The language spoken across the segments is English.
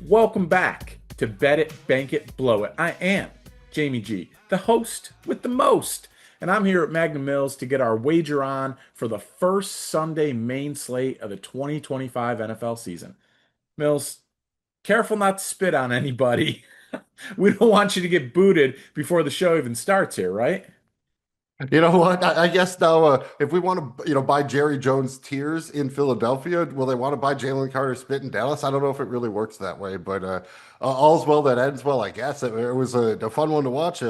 Welcome back to Bet It, Bank It, Blow It. I am Jamie G, the host with the most, and I'm here at Magnum Mills to get our wager on for the first Sunday main slate of the 2025 NFL season. Mills, careful not to spit on anybody. We don't want you to get booted before the show even starts here, right? You know what? I guess now, if we want to, buy Jerry Jones tears in Philadelphia, will they want to buy Jalen Carter spit in Dallas? I don't know if it really works that way, but all's well that ends well, I guess. It was a fun one to watch.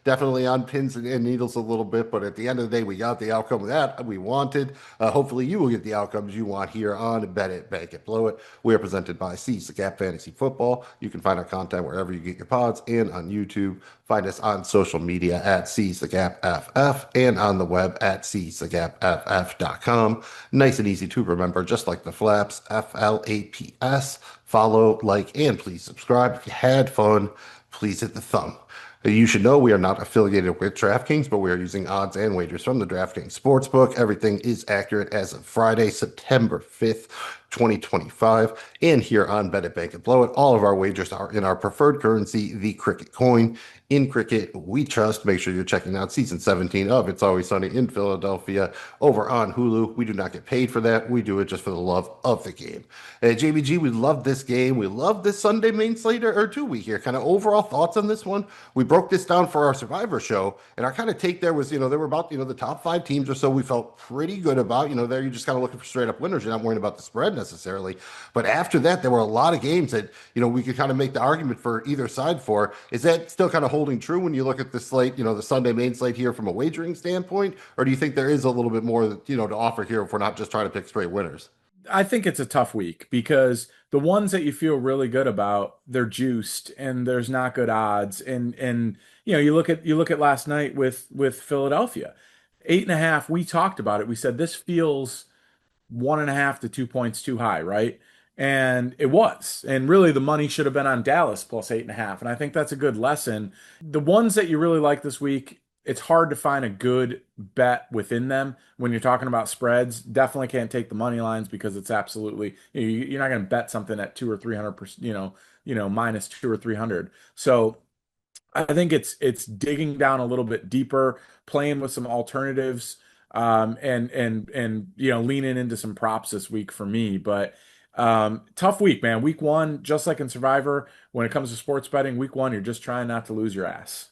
Definitely on pins and needles a little bit, but at the end of the day, we got the outcome that we wanted. Hopefully, you will get the outcomes you want here on Bet It, Bank It, Blow It. We are presented by Seize the Gap Fantasy Football. You can find our content wherever you get your pods and on YouTube. Find us on social media at Seize the Gap FF and on the web at seizethegapff.com. Nice and easy to remember, just like the flaps, FLAPS. Follow, like, and please subscribe. If you had fun, please hit the thumb. You should know we are not affiliated with DraftKings, but we are using odds and wagers from the DraftKings Sportsbook. Everything is accurate as of Friday, September 5th, 2025. And here on Bet It, Bank It, Blow It, all of our wagers are in our preferred currency, the Cricket coin. In cricket, we trust. Make sure you're checking out season 17 of It's Always Sunny in Philadelphia over on Hulu. We do not get paid for that. We do it just for the love of the game. JBG, we love this game. We love this Sunday main slate or two week here. Kind of overall thoughts on this one. We broke this down for our Survivor show, and our kind of take there was, there were about, the top five teams or so we felt pretty good about. There you're just kind of looking for straight up winners. You're not worrying about the spread necessarily. But after that, there were a lot of games that, we could kind of make the argument for either side for. Is that still kind of holding true when you look at the slate, the Sunday main slate here from a wagering standpoint? Or do you think there is a little bit more, to offer here if we're not just trying to pick straight winners? I think it's a tough week because the ones that you feel really good about, they're juiced and there's not good odds. And you look at last night with Philadelphia. 8.5, we talked about it. We said this feels 1.5 to 2 points too high, right? And it was. And really the money should have been on Dallas plus 8.5. And I think that's a good lesson. The ones that you really like this week, it's hard to find a good bet within them when you're talking about spreads. Definitely can't take the money lines because it's absolutely you're not going to bet something at 2 or 300%, minus 2 or 300. So I think it's digging down a little bit deeper, playing with some alternatives, and leaning into some props this week for me. But tough week, man. Week one, just like in Survivor, when it comes to sports betting, week one, you're just trying not to lose your ass.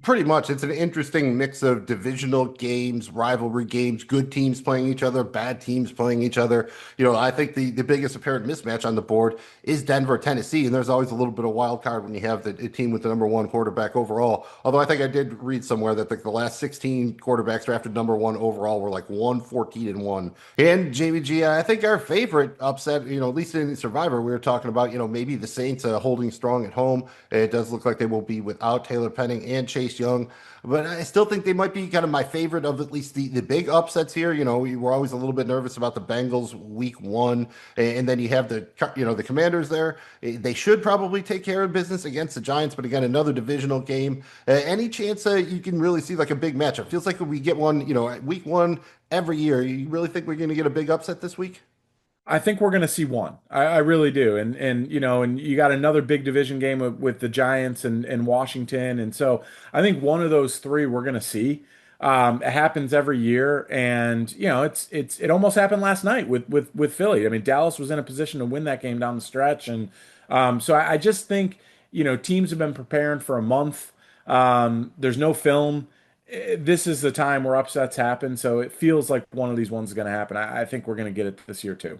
Pretty much. It's an interesting mix of divisional games, rivalry games, good teams playing each other, bad teams playing each other. I think the biggest apparent mismatch on the board is Denver, Tennessee, and there's always a little bit of wild card when you have the team with the number one quarterback overall. Although I think I did read somewhere that the last 16 quarterbacks drafted number one overall were like 114-1. And JVG, I think our favorite upset, at least in Survivor, we were talking about, maybe the Saints holding strong at home. It does look like they will be without Taylor Penning and Chase Young, but I still think they might be kind of my favorite of at least the big upsets here. We were always a little bit nervous about the Bengals week one, and then you have the Commanders there. They should probably take care of business against the Giants, but again, another divisional game. Any chance you can really see like a big matchup? Feels like we get one, week one every year. You really think we're going to get a big upset this week? I think we're going to see one. I really do. And you got another big division game with the Giants and Washington. And so I think one of those three we're going to see. It happens every year, and it almost happened last night with Philly. I mean, Dallas was in a position to win that game down the stretch, and so I just think teams have been preparing for a month. There's no film. This is the time where upsets happen, so it feels like one of these ones is going to happen. I think we're going to get it this year too.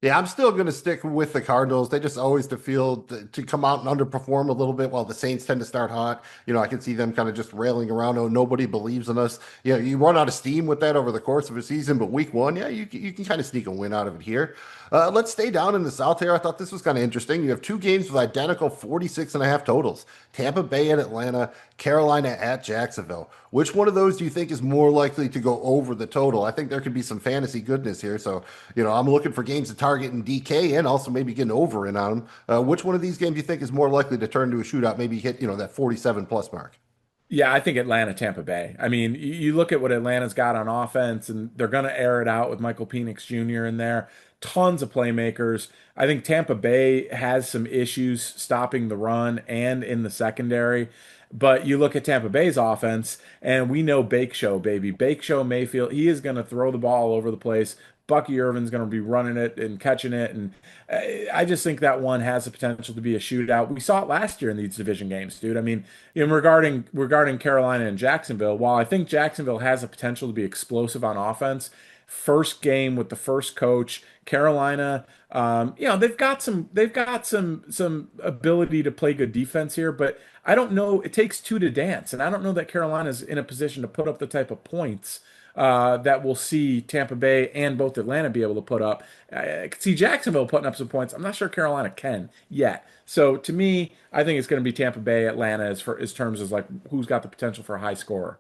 Yeah, I'm still going to stick with the Cardinals. They just always to come out and underperform a little bit while the Saints tend to start hot. I can see them kind of just railing around. Oh, nobody believes in us. You run out of steam with that over the course of a season, but week one, yeah, you can kind of sneak a win out of it here. Let's stay down in the South here. I thought this was kind of interesting. You have two games with identical 46.5 totals. Tampa Bay at Atlanta, Carolina at Jacksonville. Which one of those do you think is more likely to go over the total? I think there could be some fantasy goodness here. So, I'm looking for games to target in DK and also maybe getting over in on them. Which one of these games do you think is more likely to turn to a shootout, maybe hit, that 47 plus mark? Yeah, I think Atlanta, Tampa Bay. I mean, you look at what Atlanta's got on offense, and they're going to air it out with Michael Penix Jr. in there. Tons of playmakers. I think Tampa Bay has some issues stopping the run and in the secondary. But you look at Tampa Bay's offense, and we know Bake Show, baby. Bake Show Mayfield, he is going to throw the ball all over the place. Bucky Irvin's going to be running it and catching it. And I just think that one has the potential to be a shootout. We saw it last year in these division games, dude. I mean, regarding Carolina and Jacksonville, while I think Jacksonville has the potential to be explosive on offense, first game with the first coach, Carolina, they've got some ability to play good defense here, but I don't know. It takes two to dance, and I don't know that Carolina's in a position to put up the type of points that we'll see Tampa Bay and both Atlanta be able to put up. I could see Jacksonville putting up some points. I'm not sure Carolina can yet. So to me, I think it's going to be Tampa Bay, Atlanta as terms as like who's got the potential for a high scorer.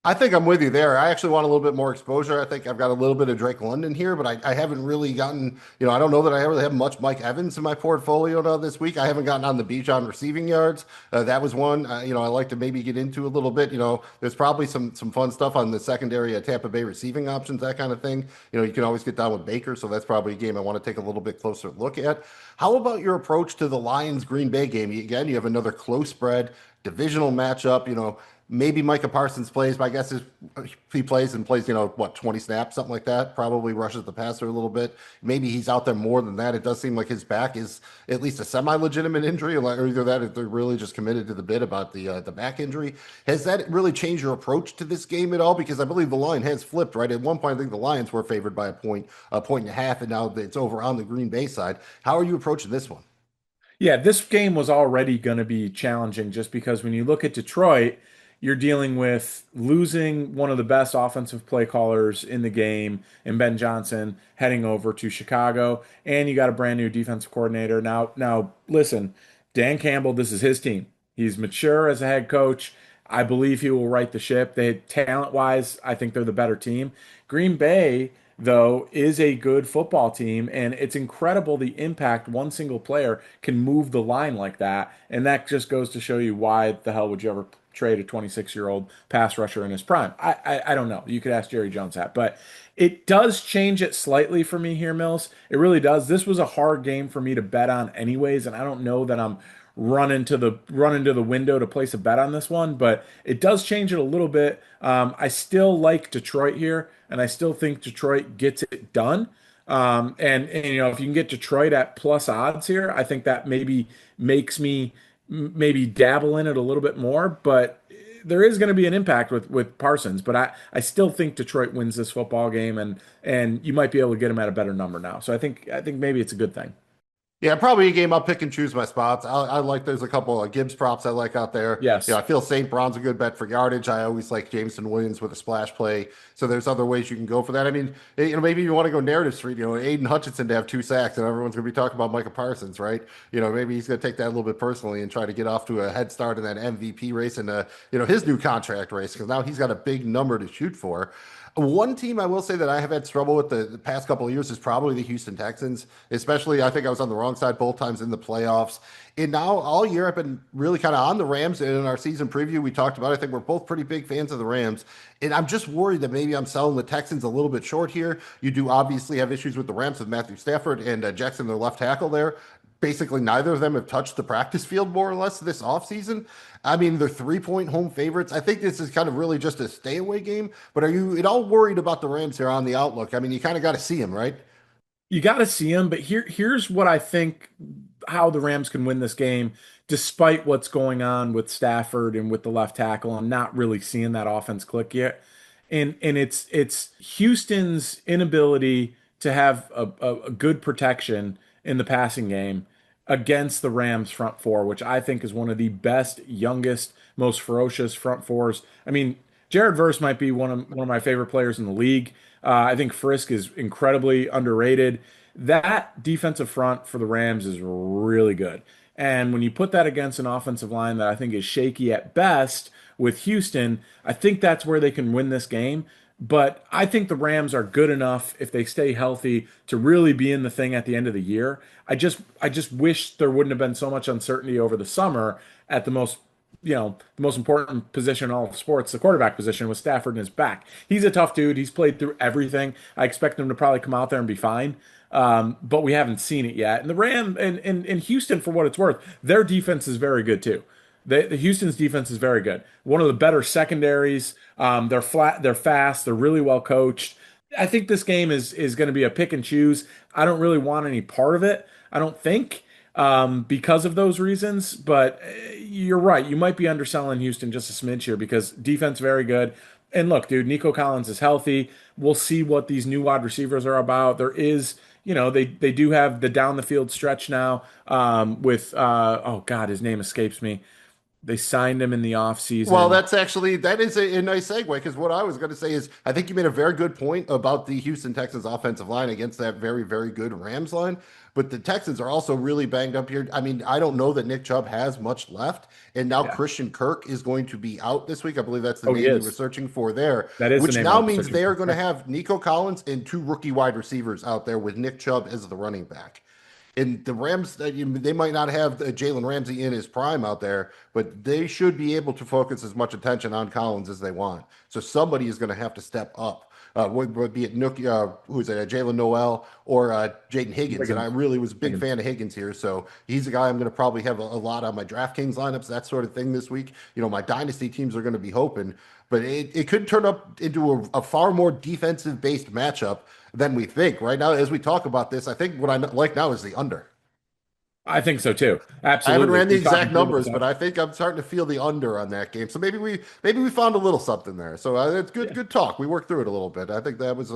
I think I'm with you there. I actually want a little bit more exposure. I think I've got a little bit of Drake London here, but I haven't really gotten, I don't know that I really have much Mike Evans in my portfolio now this week. I haven't gotten on the beach on receiving yards. That was one, I like to maybe get into a little bit. There's probably some fun stuff on the secondary at Tampa Bay receiving options, that kind of thing. You can always get down with Baker, so that's probably a game I want to take a little bit closer look at. How about your approach to the Lions Green Bay game? Again, you have another close spread, divisional matchup. Maybe Micah Parsons plays. My guess is he plays and plays, 20 snaps, something like that. Probably rushes the passer a little bit. Maybe he's out there more than that. It does seem like his back is at least a semi-legitimate injury, or either that or they're really just committed to the bit about the back injury. Has that really changed your approach to this game at all? Because I believe the line has flipped, right? At one point, I think the Lions were favored by a point and a half, and now it's over on the Green Bay side. How are you approaching this one? Yeah, this game was already going to be challenging just because when you look at Detroit, you're dealing with losing one of the best offensive play callers in the game in Ben Johnson heading over to Chicago, and you got a brand new defensive coordinator. Now listen, Dan Campbell, this is his team. He's mature as a head coach. I believe he will right the ship. They talent-wise, I think they're the better team. Green Bay though, is a good football team, and it's incredible the impact one single player can move the line like that. And that just goes to show you why the hell would you ever trade a 26-year-old pass rusher in his prime? I don't know. You could ask Jerry Jones that, but it does change it slightly for me here, Mills. It really does. This was a hard game for me to bet on, anyways, and I don't know that I'm run into the window to place a bet on this one, but it does change it a little bit. I still like Detroit here, and I still think Detroit gets it done. And if you can get Detroit at plus odds here, I think that maybe makes me maybe dabble in it a little bit more. But there is going to be an impact with Parsons, but I still think Detroit wins this football game, and you might be able to get them at a better number now. So I think maybe it's a good thing. Yeah, probably a game I'll pick and choose my spots. I like there's a couple of Gibbs props I like out there. Yes. I feel St. Brown's a good bet for yardage. I always like Jameson Williams with a splash play. So there's other ways you can go for that. I mean, maybe you want to go narrative street, Aiden Hutchinson to have 2 sacks and everyone's going to be talking about Micah Parsons, right? Maybe he's going to take that a little bit personally and try to get off to a head start in that MVP race and his new contract race because now he's got a big number to shoot for. One team I will say that I have had trouble with the past couple of years is probably the Houston Texans, especially I think I was on the wrong side both times in the playoffs. And now all year I've been really kind of on the Rams. And in our season preview, we talked about, I think we're both pretty big fans of the Rams. And I'm just worried that maybe I'm selling the Texans a little bit short here. You do obviously have issues with the Rams with Matthew Stafford and Jackson, their left tackle there. Basically, neither of them have touched the practice field more or less this offseason. I mean, they're 3-point home favorites. I think this is kind of really just a stay away game. But are you at all worried about the Rams here on the outlook? I mean, you kind of got to see them, right? You got to see him, but here's what I think how the Rams can win this game, despite what's going on with Stafford and with the left tackle. I'm not really seeing that offense click yet, and it's Houston's inability to have a good protection in the passing game against the Rams front four, which I think is one of the best, youngest, most ferocious front fours. I mean, Jared Verse might be one of my favorite players in the league. I think Frisk is incredibly underrated. That defensive front for the Rams is really good. And when you put that against an offensive line that I think is shaky at best with Houston, I think that's where they can win this game. But I think the Rams are good enough if they stay healthy to really be in the thing at the end of the year. I just wish there wouldn't have been so much uncertainty over the summer at the most the most important position in all of sports, the quarterback position, with Stafford in his back. He's a tough dude. He's played through everything. I expect him to probably come out there and be fine. But we haven't seen it yet. And the Ram and Houston, for what it's worth, their defense is very good too. The Houston's defense is very good. One of the better secondaries. They're flat. They're fast. They're really well coached. I think this game is going to be a pick and choose. I don't really want any part of it. I don't think because of those reasons. But you're right. You might be underselling Houston just a smidge here because defense very good. And look, dude, Nico Collins is healthy. We'll see what these new wide receivers are about. There is, they do have the down the field stretch now with oh God, his name escapes me. They signed him in the Well, offseason. that is a nice segue because what I was going to say is I think you made a very good point about the Houston Texans offensive line against that very, very good Rams line. But the Texans are also really banged up here. I mean, I don't know that Nick Chubb has much left. And now Yeah. Christian Kirk is going to be out this week. I believe that's the Oh, he name you were is. searching for there, That is the which name I now was means searching they are for. going to have Nico Collins and two rookie wide receivers out there with Nick Chubb as the running back. And the Rams, they might not have Jalen Ramsey in his prime out there, but they should be able to focus as much attention on Collins as they want. So somebody is going to have to step up. Would be it Nook, who's it, Jalen Noel or Jaden Higgins. And I Wiggins. really was a big Wiggins. fan of Higgins here. So he's a guy I'm going to probably have a lot on my DraftKings lineups, that sort of thing this week. My dynasty teams are going to be hoping, but it could turn up into a far more defensive based matchup than we think. Right now, as we talk about this, I think what I like now is the under. I think so too. I haven't Absolutely. ran the We've talked exact before about numbers, but that. I think I'm starting to feel the under on that game. So maybe we found a little something there. So it's Yeah. good talk. We worked through it a little bit. I think that was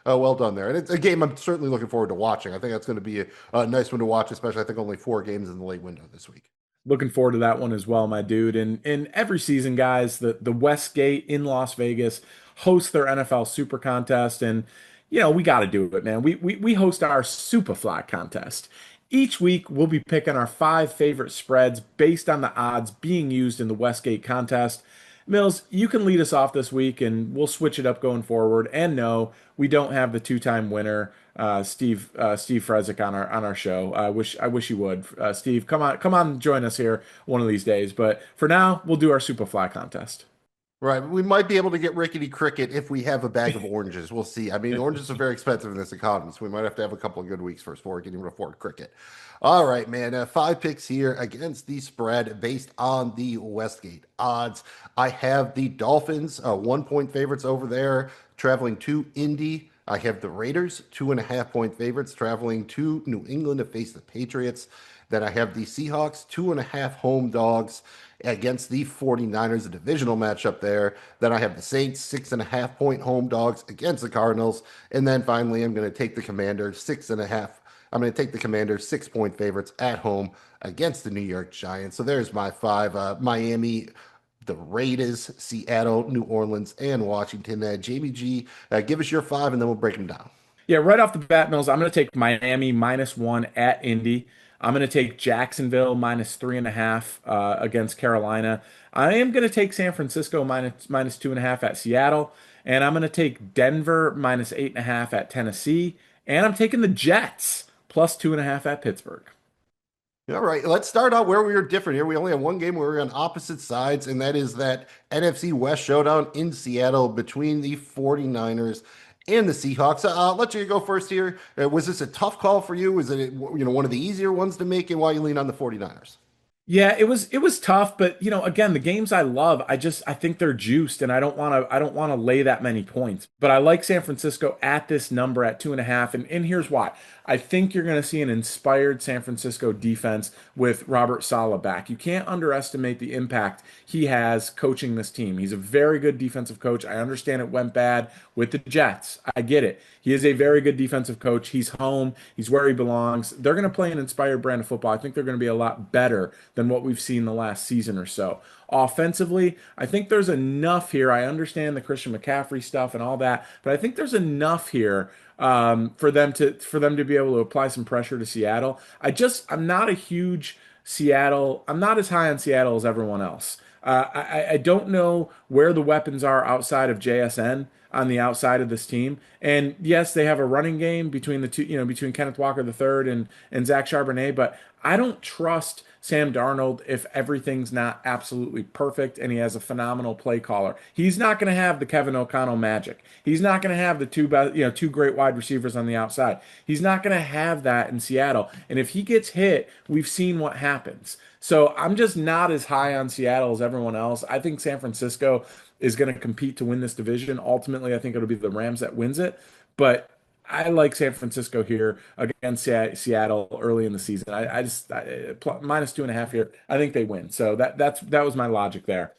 well done there, and it's a game I'm certainly looking forward to watching. I think that's going to be a nice one to watch, especially I think only 4 games in the late window this week. Looking forward to that one as well, my dude. And every season, guys, the Westgate in Las Vegas hosts their NFL Super Contest, and we got to do it, man. We host our Supa Fly contest. Each week, we'll be picking our 5 favorite spreads based on the odds being used in the Westgate contest. Mills, you can lead us off this week, and we'll switch it up going forward. And no, we don't have the two-time winner, Steve Fresik, on our show. I wish you would, Steve. Come on, join us here one of these days. But for now, we'll do our Superfly contest. Right. We might be able to get Rickety Cricket if we have a bag of oranges. We'll see. I mean, oranges are very expensive in this economy, so we might have to have a couple of good weeks first before we can even afford cricket. All right, man. 5 picks here against the spread based on the Westgate odds. I have the Dolphins, 1 point favorites over there, traveling to Indy. I have the Raiders, 2.5 point favorites, traveling to New England to face the Patriots. Then I have the Seahawks, 2.5 home dogs against the 49ers, a divisional matchup there. Then I have the Saints, 6.5 point home dogs against the Cardinals. And then finally, I'm going to take the Commanders, 6.5. I'm going to take the Commanders, 6 point favorites at home against the New York Giants. So there's my 5. Miami, the Raiders, Seattle, New Orleans, and Washington. Jamie G, give us your 5, and then we'll break them down. Yeah, right off the bat, Mills, I'm going to take Miami -1 at Indy. I'm going to take Jacksonville -3.5 against Carolina. I am going to take San Francisco minus 2.5 at Seattle. And I'm going to take Denver -8.5 at Tennessee. And I'm taking the Jets +2.5 at Pittsburgh. All right, let's start out where we are different here. We only have one game where we're on opposite sides, and that is that NFC West showdown in Seattle between the 49ers and the Seahawks. I'll let you go first here. Was this a tough call for you? Was it one of the easier ones to make, and why you lean on the 49ers? Yeah, it was tough, but again, the games I love, I think they're juiced, and I don't want to lay that many points. But I like San Francisco at this number at 2.5, and here's why. I think you're going to see an inspired San Francisco defense with Robert Saleh back. You can't underestimate the impact he has coaching this team. He's a very good defensive coach. I understand it went bad with the Jets. I get it. He is a very good defensive coach. He's home. He's where he belongs. They're going to play an inspired brand of football. I think they're going to be a lot better than what we've seen the last season or so. Offensively, I think there's enough here. I understand the Christian McCaffrey stuff and all that, but I think there's enough here for them to be able to apply some pressure to Seattle. I'm not a huge Seattle. I'm not as high on Seattle as everyone else. I don't know where the weapons are outside of JSN. on the outside of this team. And yes, they have a running game between the two, between Kenneth Walker the third and Zach Charbonnet, but I don't trust Sam Darnold if everything's not absolutely perfect and he has a phenomenal play caller. He's not going to have the Kevin O'Connell magic. He's not going to have the two great wide receivers on the outside. He's not going to have that in Seattle. And if he gets hit, we've seen what happens. So I'm just not as high on Seattle as everyone else. I think San Francisco is going to compete to win this division. Ultimately, I think it'll be the Rams that wins it. But I like San Francisco here against Seattle early in the season. Minus 2.5 here. I think they win. So that was my logic there.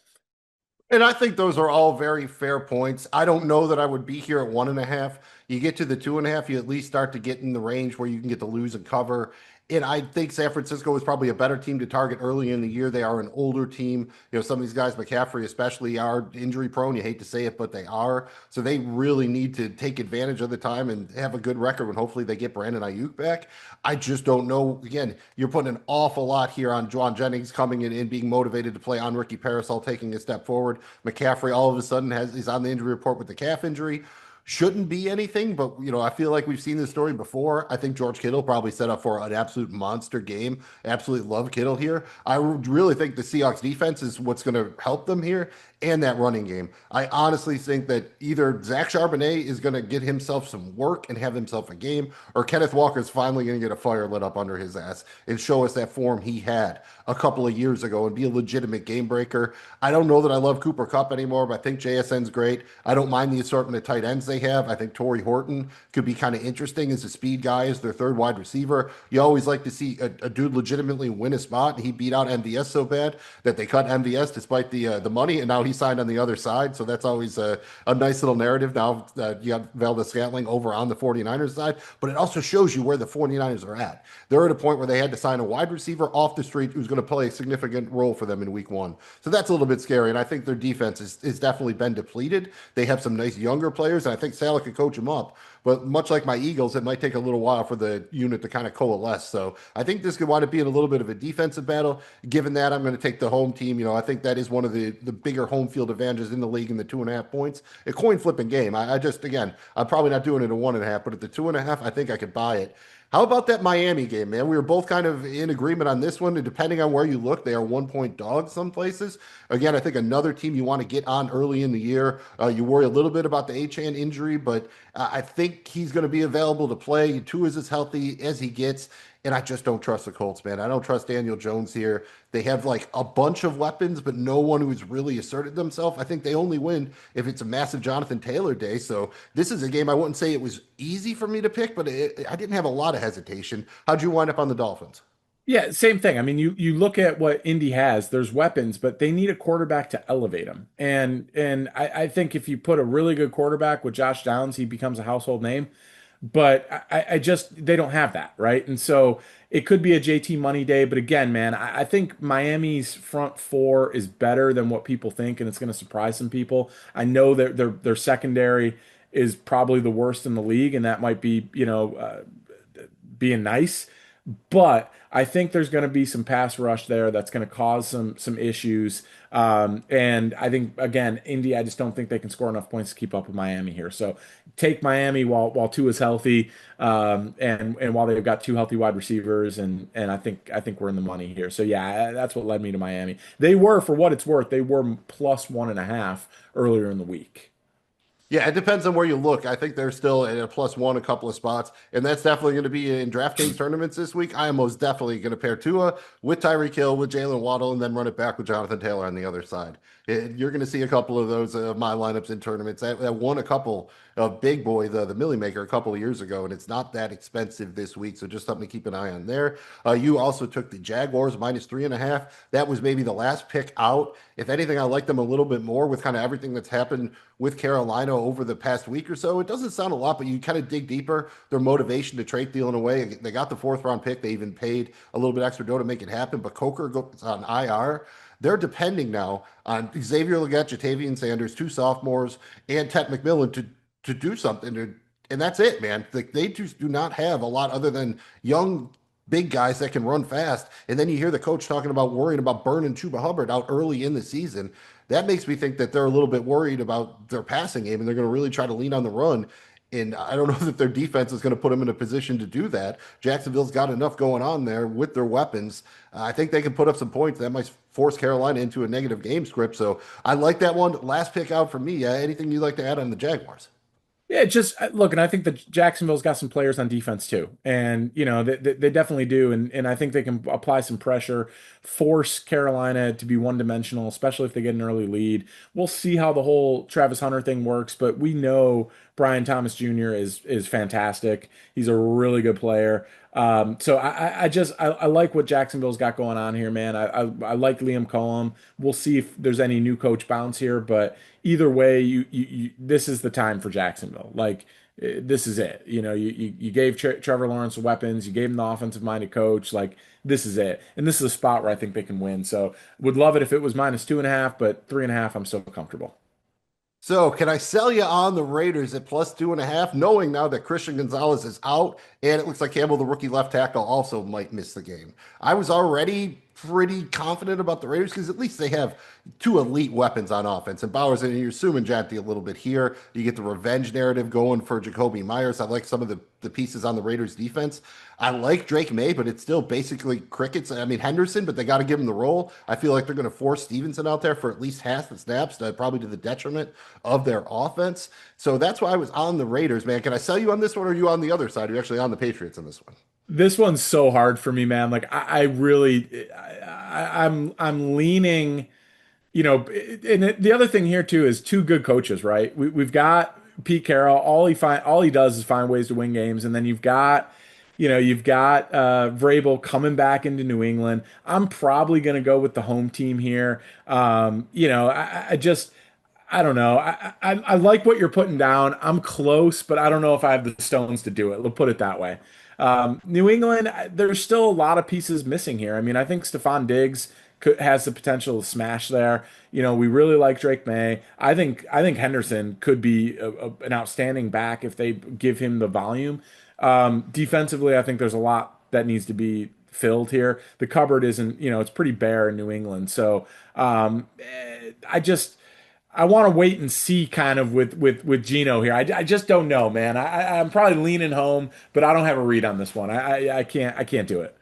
And I think those are all very fair points. I don't know that I would be here at 1.5. You get to the 2.5, you at least start to get in the range where you can get to lose and cover. And I think San Francisco is probably a better team to target early in the year. They are an older team. Some of these guys, McCaffrey especially, are injury prone. You hate to say it, but they are. So they really need to take advantage of the time and have a good record when hopefully they get Brandon Ayuk back. I just don't know. Again, you're putting an awful lot here on Juwan Jennings coming in and being motivated to play, on Ricky Parasol taking a step forward. McCaffrey all of a sudden is on the injury report with the calf injury. Shouldn't be anything, but I feel like we've seen this story before. I think George Kittle probably set up for an absolute monster game. Absolutely love Kittle here. I really think the Seahawks defense is what's going to help them here, and that running game. I honestly think that either Zach Charbonnet is going to get himself some work and have himself a game, or Kenneth Walker is finally going to get a fire lit up under his ass and show us that form he had a couple of years ago and be a legitimate game breaker. I don't know that I love Cooper Kupp anymore, but I think JSN's great. I don't mind the assortment of tight ends they have. I think Torrey Horton could be kind of interesting as a speed guy, as their third wide receiver. You always like to see a dude legitimately win a spot. He beat out MVS so bad that they cut MVS despite the money, and now he signed on the other side. So that's always a nice little narrative. Now you got Valdez Scantling over on the 49ers side, but it also shows you where the 49ers are at. They're at a point where they had to sign a wide receiver off the street who's going to play a significant role for them in week one. So that's a little bit scary. And I think their defense is definitely been depleted. They have some nice younger players, and I think Saleh could coach them up. But much like my Eagles, it might take a little while for the unit to kind of coalesce. So I think this could wind up being a little bit of a defensive battle. Given that, I'm going to take the home team. I think that is one of the bigger home field advantages in the league in the 2.5 points. A coin flipping game. I just, again, I'm probably not doing it at 1.5, but at the 2.5, I think I could buy it. How about that Miami game, man? We were both kind of in agreement on this one. And depending on where you look, they are 1-point dogs some places. Again, I think another team you want to get on early in the year. You worry a little bit about the Achane injury, but I think he's going to be available to play. Tua is as healthy as he gets. And I just don't trust the Colts, man. I don't trust Daniel Jones here. They have like a bunch of weapons, but no one who's really asserted themselves. I think they only win if it's a massive Jonathan Taylor day. So this is a game I wouldn't say it was easy for me to pick, but I didn't have a lot of hesitation. How'd you wind up on the Dolphins? Yeah, same thing. I mean, you look at what Indy has. There's weapons, but they need a quarterback to elevate them. And I think if you put a really good quarterback with Josh Downs, he becomes a household name. But I just they don't have that, right? And so it could be a JT Money day. But again, man, I think Miami's front four is better than what people think, and it's going to surprise some people. I know that their secondary is probably the worst in the league, and that might be, being nice. But I think there's going to be some pass rush there that's going to cause some issues. And I think again, Indy, I just don't think they can score enough points to keep up with Miami here. So take Miami while Tua is healthy, and while they've got two healthy wide receivers, and I think we're in the money here. So yeah, that's what led me to Miami. They were, for what it's worth, they were plus 1.5 earlier in the week. Yeah, it depends on where you look. I think they're still at a +1 a couple of spots, and that's definitely going to be in DraftKings tournaments this week. I am most definitely going to pair Tua with Tyreek Hill, with Jalen Waddle, and then run it back with Jonathan Taylor on the other side. You're going to see a couple of those of my lineups in tournaments. That won a couple of Big Boy, the Millie Maker, a couple of years ago, and it's not that expensive this week, so just something to keep an eye on there. You also took the Jaguars -3.5. That was maybe the last pick out. If anything, I like them a little bit more with kind of everything that's happened with Carolina over the past week or so. It doesn't sound a lot, but you kind of dig deeper. Their motivation to trade Thielen away. They got the fourth round pick. They even paid a little bit extra dough to make it happen. But Coker goes on IR. They're depending now on Xavier Legette, Jatavian Sanders, two sophomores, and Ted McMillan to do something. And that's it, man. Like, they just do not have a lot other than young big guys that can run fast. And then you hear the coach talking about worrying about burning Chuba Hubbard out early in the season. That makes me think that they're a little bit worried about their passing game and they're going to really try to lean on the run. And I don't know that their defense is going to put them in a position to do that. Jacksonville's got enough going on there with their weapons. I think they can put up some points. That might force Carolina into a negative game script. So I like that one. Last pick out for me. Anything you'd like to add on the Jaguars? Yeah, just look, and I think that Jacksonville's got some players on defense too, and they definitely do, and I think they can apply some pressure, force Carolina to be one-dimensional, especially if they get an early lead. We'll see how the whole Travis Hunter thing works, but we know Brian Thomas Jr. is fantastic. He's a really good player. So I like what Jacksonville's got going on here, man. I like Liam Cohen. We'll see if there's any new coach bounce here, but either way, this is the time for Jacksonville. Like this is it. You gave Trevor Lawrence weapons, you gave him the offensive-minded coach. Like this is it, and this is a spot where I think they can win. So would love it if it was -2.5, but 3.5, I'm still comfortable. So, can I sell you on the Raiders at +2.5, knowing now that Christian Gonzalez is out and it looks like Campbell, the rookie left tackle, also might miss the game? I was already pretty confident about the Raiders because at least they have two elite weapons on offense. And Bowers, and you're assuming Janty a little bit here. You get the revenge narrative going for Jacoby Myers. I like some of the pieces on the Raiders defense. I like Drake May, but it's still basically crickets. I mean, Henderson, but they got to give him the role. I feel like they're going to force Stevenson out there for at least half the snaps, probably to the detriment of their offense. So that's why I was on the Raiders, man. Can I sell you on this one, or are you on the other side? Are you actually on the Patriots in this one? This one's so hard for me, man. Like I really, I'm leaning. And the other thing here too is two good coaches, right? We've got Pete Carroll. All he does is find ways to win games, and then you've got Vrabel coming back into New England. I'm probably going to go with the home team here. I don't know. I like what you're putting down. I'm close, but I don't know if I have the stones to do it. Let's put it that way. New England, there's still a lot of pieces missing here. I mean, I think Stephon Diggs has the potential to smash there. We really like Drake May. I think Henderson could be an outstanding back if they give him the volume. Defensively, I think there's a lot that needs to be filled here. The cupboard isn't, it's pretty bare in New England. So I want to wait and see kind of with Gino here. I just don't know, man. I'm probably leaning home, but I don't have a read on this one. I can't do it.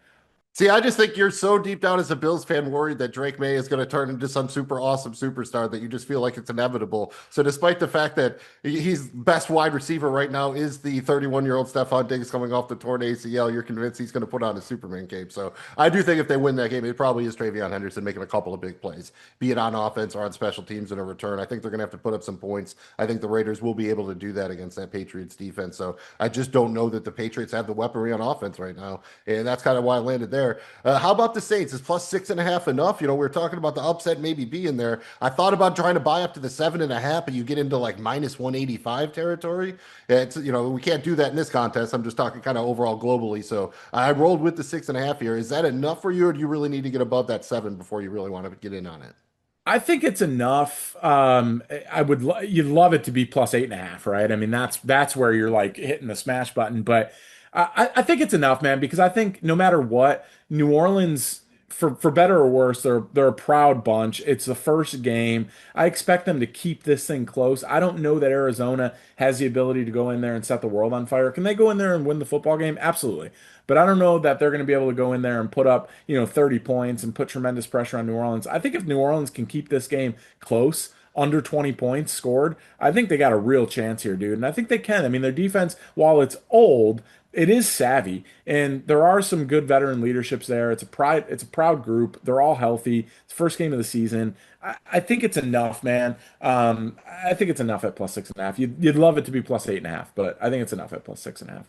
See, I just think you're so deep down as a Bills fan worried that Drake May is going to turn into some super awesome superstar that you just feel like it's inevitable. So, despite the fact that he's best wide receiver right now is the 31-year-old Stephon Diggs coming off the torn ACL, you're convinced he's going to put on a Superman cape. So, I do think if they win that game, it probably is Travion Henderson making a couple of big plays, be it on offense or on special teams in a return. I think they're going to have to put up some points. I think the Raiders will be able to do that against that Patriots defense. So, I just don't know that the Patriots have the weaponry on offense right now. And that's kind of why I landed there. How about the Saints? Is +6.5 enough? We were talking about the upset maybe being there. I thought about trying to buy up to the 7.5, but you get into like -185 territory. We can't do that in this contest. I'm just talking kind of overall globally. So I rolled with the 6.5 here. Is that enough for you, or do you really need to get above that 7 before you really want to get in on it? I think it's enough. You'd love it to be +8.5, right? I mean, that's where you're like hitting the smash button. But I think it's enough, man, because I think no matter what, New Orleans, for better or worse, they're a proud bunch. It's the first game. I expect them to keep this thing close. I don't know that Arizona has the ability to go in there and set the world on fire. Can they go in there and win the football game? Absolutely. But I don't know that they're going to be able to go in there and put up, 30 points and put tremendous pressure on New Orleans. I think if New Orleans can keep this game close, under 20 points scored, I think they got a real chance here, dude. And I think they can. I mean, their defense, while it's old, it is savvy, and there are some good veteran leaderships there. It's a proud group. They're all healthy. It's the first game of the season. I think it's enough, man. I think it's enough at +6.5. You'd love it to be +8.5, but I think it's enough at +6.5.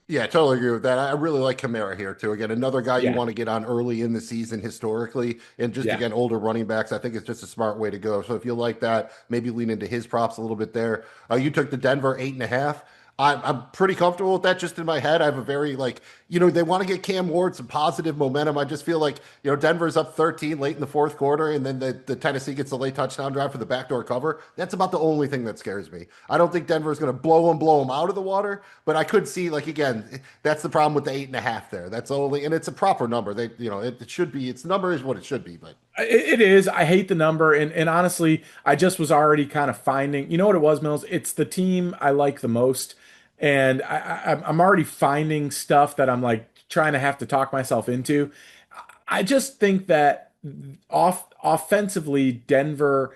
Yeah, totally agree with that. I really like Kamara here too. Again, another guy you Yeah, want to get on early in the season historically, and just yeah. again, older running backs. I think it's just a smart way to go. So if you like that, maybe lean into his props a little bit there. You took the Denver 8.5. I'm pretty comfortable with that just in my head. I have a very like, they want to get Cam Ward some positive momentum. I just feel like, Denver's up 13 late in the fourth quarter, and then the Tennessee gets a late touchdown drive for the backdoor cover. That's about the only thing that scares me. I don't think Denver's going to blow them out of the water, but I could see like again, that's the problem with the 8.5 there. That's only, and it's a proper number. It should be. Its number is what it should be, but. It is. I hate the number, and honestly, I just was already kind of finding. You know what it was, Mills? It's the team I like the most, and I'm already finding stuff that I'm like trying to have to talk myself into. I just think that offensively, Denver,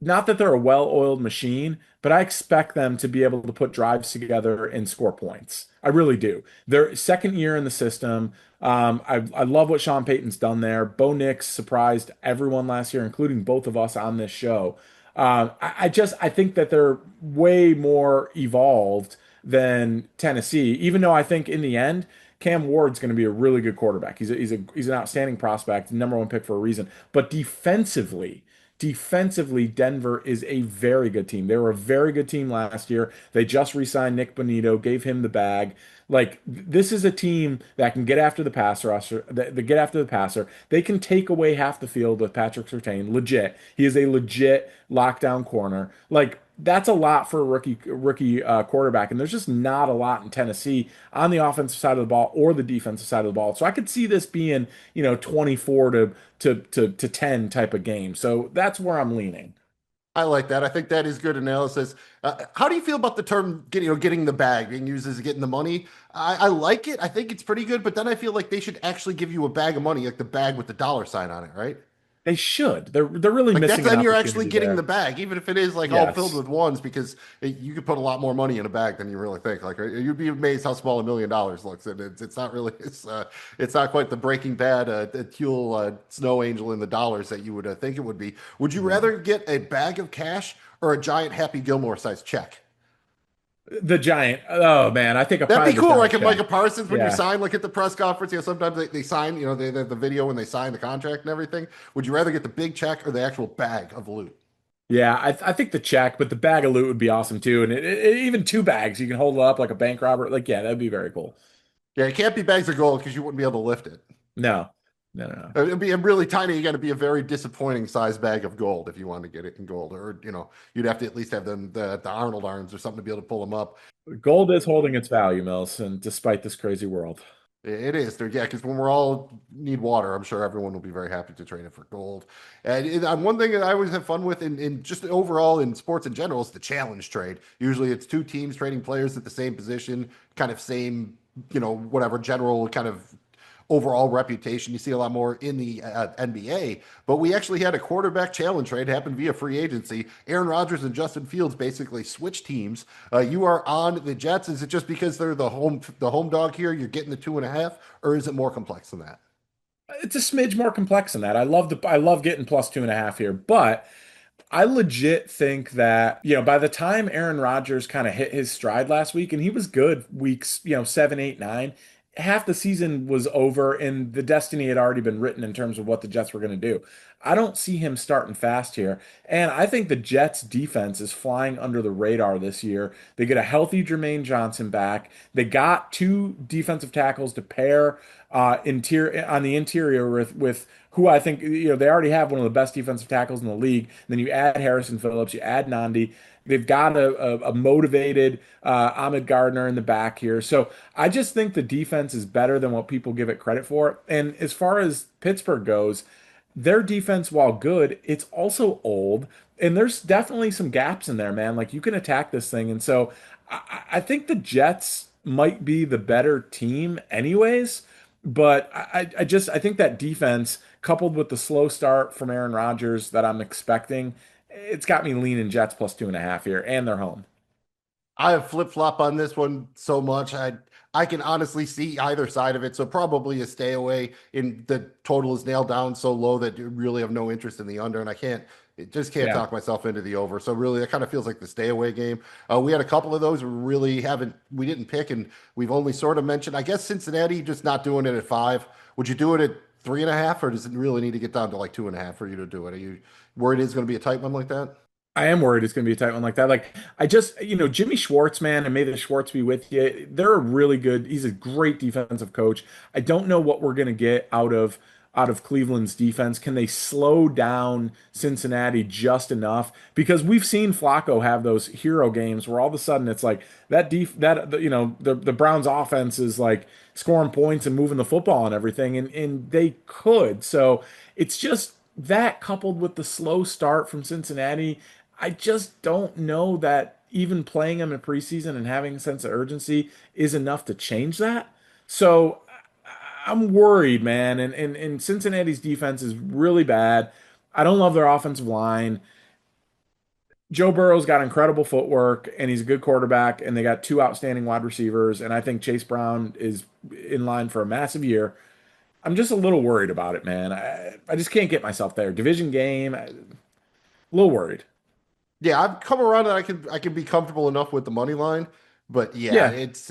not that they're a well-oiled machine, but I expect them to be able to put drives together and score points. I really do. Their second year in the system. I love what Sean Payton's done there. Bo Nix surprised everyone last year, including both of us on this show. I think that they're way more evolved than Tennessee, even though I think in the end, Cam Ward's going to be a really good quarterback. He's an outstanding prospect, number one pick for a reason. But defensively, Denver is a very good team. They were a very good team last year. They just re-signed Nick Bonito, gave him the bag. Like this is a team that can get after the passer, that get after the passer. They can take away half the field with Patrick Surtain. Legit, he is a legit lockdown corner. Like that's a lot for a rookie quarterback, and there's just not a lot in Tennessee on the offensive side of the ball or the defensive side of the ball. So I could see this being 24 to 10 type of game. So that's where I'm leaning. I like that. I think that is good analysis. How do you feel about the term getting the bag being used as getting the money? I like it. I think it's pretty good, but then I feel like they should actually give you a bag of money, like the bag with the dollar sign on it, right? They should. They're really Like that's missing an then you're actually opportunity getting the there. bag, even if it is like all filled Yes. with ones, because you could put a lot more money in a bag than you really think. Like you'd be amazed how small $1 million looks, and it's not really it's not quite the Breaking Bad Huel snow angel in the dollars that you would think it would be. Would you No. rather get a bag of cash or a giant Happy Gilmore sized check? The Giant. Oh man, I think I That'd probably be the cool. giant Like check. Micah Parsons, when you Yeah. sign, like at the press conference, sometimes they sign, they have the video when they sign the contract and everything. Would you rather get the big check or the actual bag of loot? Yeah, I think the check, but the bag of loot would be awesome too. And even two bags, you can hold it up like a bank robber. Like, yeah, that'd be very cool. Yeah, it can't be bags of gold because you wouldn't be able to lift it. No, no. It'd be a really tiny. You got to be a very disappointing size bag of gold if you want to get it in gold, or you'd have to at least have the Arnold arms or something to be able to pull them up. Gold is holding its value, Mills, and despite this crazy world. It is there, yeah. Because when we're all need water, I'm sure everyone will be very happy to trade it for gold. And one thing that I always have fun with, in just overall in sports in general, is the challenge trade. Usually, it's two teams trading players at the same position, kind of same, whatever general kind of overall reputation. You see a lot more in the NBA, but we actually had a quarterback challenge trade happen via free agency. Aaron Rodgers and Justin Fields basically switched teams. You are on the Jets. Is it just because they're the home dog here? You're getting the 2.5, or is it more complex than that? It's a smidge more complex than that. I love getting plus 2.5 here, but I legit think that, by the time Aaron Rodgers kind of hit his stride last week, and he was good weeks, 7, 8, 9, half the season was over and the destiny had already been written in terms of what the Jets were going to do. I don't see him starting fast here. And I think the Jets defense is flying under the radar this year. They get a healthy Jermaine Johnson back. They got two defensive tackles to pair interior on the interior with who I think, they already have one of the best defensive tackles in the league. Then you add Harrison Phillips, you add Nandi. They've got a motivated Ahmed Gardner in the back here. So I just think the defense is better than what people give it credit for. And as far as Pittsburgh goes, their defense, while good, it's also old. And there's definitely some gaps in there, man. Like you can attack this thing. And so I think the Jets might be the better team, anyways. But I think that defense, coupled with the slow start from Aaron Rodgers that I'm expecting, it's got me leaning Jets plus 2.5 here, and they're home. I have flip flop on this one so much. I can honestly see either side of it. So probably a stay away. In the total is nailed down so low that you really have no interest in the under, and it just can't Yeah. talk myself into the over. So really, that kind of feels like the stay away game. We had a couple of those we didn't pick, and we've only sort of mentioned. I guess Cincinnati just not doing it at 5. Would you do it at 3.5, or does it really need to get down to like 2.5 for you to do it? Are you worried it's going to be a tight one like that? I am worried it's going to be a tight one like that. Like I just, Jimmy Schwartz, man, and may the Schwartz be with you. They're a really good. He's a great defensive coach. I don't know what we're going to get out of Cleveland's defense. Can they slow down Cincinnati just enough? Because we've seen Flacco have those hero games where all of a sudden it's like the Browns offense is like scoring points and moving the football and everything, and they could. So it's just that coupled with the slow start from Cincinnati. I just don't know that even playing them in preseason and having a sense of urgency is enough to change that. So I'm worried, man. And Cincinnati's defense is really bad. I don't love their offensive line. Joe Burrow's got incredible footwork and he's a good quarterback, and they got two outstanding wide receivers. And I think Chase Brown is in line for a massive year. I'm just a little worried about it, man. I just can't get myself there. Division game, a little worried. Yeah, I've come around and I can be comfortable enough with the money line. But yeah, Yeah. it's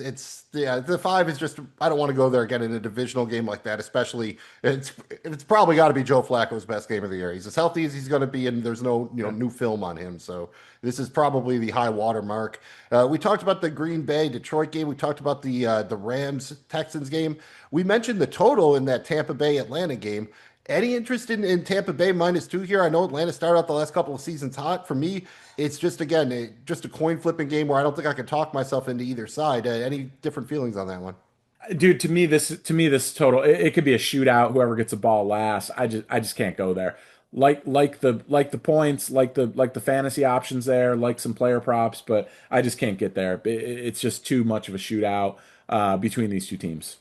the five is just I don't want to go there again in a divisional game like that, especially it's probably got to be Joe Flacco's best game of the year. He's as healthy as he's going to be, and there's no Yeah. new film on him. So this is probably the high water mark. We talked about the Green Bay Detroit game. We talked about the Rams Texans game. We mentioned the total in that Tampa Bay Atlanta game. Any interest in Tampa Bay -2 here? I know Atlanta started out the last couple of seasons hot. For me, it's just again just a coin flipping game where I don't think I can talk myself into either side. Any different feelings on that one? Dude, to me this total it could be a shootout, whoever gets the ball last. I just can't go there. Like the points, like the fantasy options there, like some player props, but I just can't get there. It's just too much of a shootout between these two teams.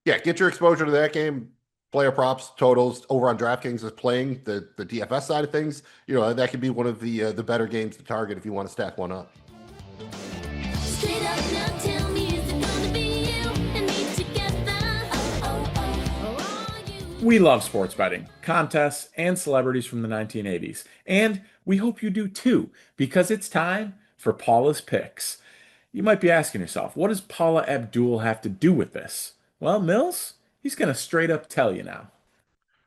Yeah, get your exposure to that game. Player props, totals over on DraftKings is playing the DFS side of things. That could be one of the better games to target if you want to stack one up. Straight up now, tell me, is it gonna be you and me together? Or are you? We love sports betting, contests, and celebrities from the 1980s. And we hope you do too, because it's time for Paula's Picks. You might be asking yourself, what does Paula Abdul have to do with this? Well, Mills, he's going to straight up tell you now.